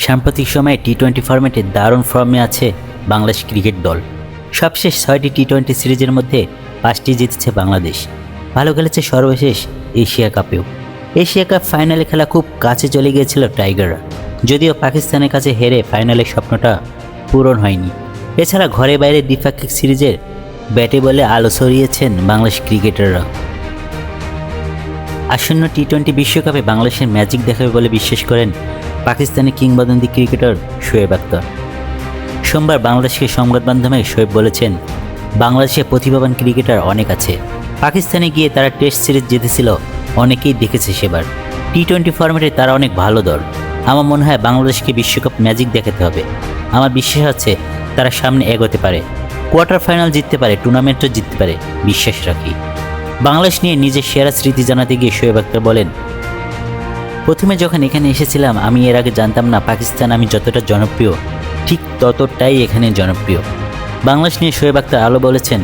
সাম্প্রতিক সময়ে টি-20 ফরম্যাটে দারুণ ফর্মে আছে বাংলাদেশ ক্রিকেট দল। সবশেষ 6টি টি-20 সিরিজের মধ্যে 5টি জিতেছে বাংলাদেশ। ভালো খেলেছে সর্বশেষ এশিয়া কাপেও। এশিয়া কাপ ফাইনালে খেলা খুব কাছে চলে গিয়েছিল টাইগাররা, যদিও পাকিস্তানের কাছে হেরে ফাইনালের স্বপ্নটা পূরণ হয়নি। এছাড়া ঘরে বাইরে দ্বিপাক্ষিক সিরিজের ব্যাটে বলে আলো ছড়িয়েছেন বাংলাদেশ ক্রিকেটাররা। আসন্ন টি-20 বিশ্বকাপে বাংলাদেশের ম্যাজিক দেখাবে বলে বিশ্বাস করেন পাকিস্তানের কিংবদন্তি ক্রিকেটার শোয়েব আখতার। সোমবার বাংলাদেশকে সংবাদ মাধ্যমে শোয়েব বলেছেন, বাংলাদেশে প্রতিভাবান ক্রিকেটার অনেক আছে। পাকিস্তানে গিয়ে তারা টেস্ট সিরিজ জিতেছিল, অনেকেই দেখেছে সেবার। টি-20 ফরম্যাটে তারা অনেক ভালো দল। আমার মনে হয় বাংলাদেশকে বিশ্বকাপ ম্যাজিক দেখাতে হবে। আমার বিশ্বাস আছে তারা সামনে এগোতে পারে, কোয়ার্টার ফাইনাল জিততে পারে, টুর্নামেন্টও জিততে পারে, বিশ্বাস রাখি। বাংলাদেশ নিয়ে নিজের সেরা স্মৃতি জানাতে গিয়ে শোয়েব আখতার বলেন, প্রথমে যখন এখানে এসেছিলাম আমি এর আগে জানতাম না পাকিস্তান আমি যতটা জনপ্রিয় ঠিক ততটাই এখানে জনপ্রিয়। বাংলাদেশ নিয়ে শোয়েব আখতার আলো বলেছেন,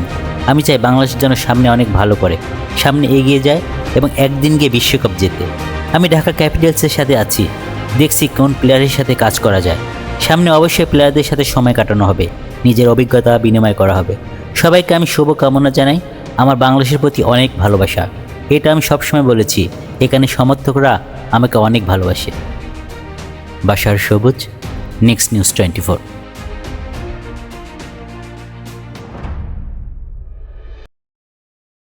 আমি চাই বাংলাদেশ যেন সামনে অনেক ভালো করে, সামনে এগিয়ে যায় এবং একদিন গিয়ে বিশ্বকাপ জেতে। আমি ঢাকা ক্যাপিটালসের সাথে আছি, দেখছি কোন প্লেয়ারের সাথে কাজ করা যায়। সামনে অবশ্যই প্লেয়ারদের সাথে সময় কাটানো হবে, নিজের অভিজ্ঞতা বিনিময় করা হবে। সবাইকে আমি শুভকামনা জানাই। আমার বাংলাদেশের প্রতি অনেক ভালোবাসা, এটা আমি সবসময় বলেছি। এখানে সমর্থকরা আমাকে অনেক ভালোবাসে। বাশার সবুজ, নেক্সট নিউজ 24।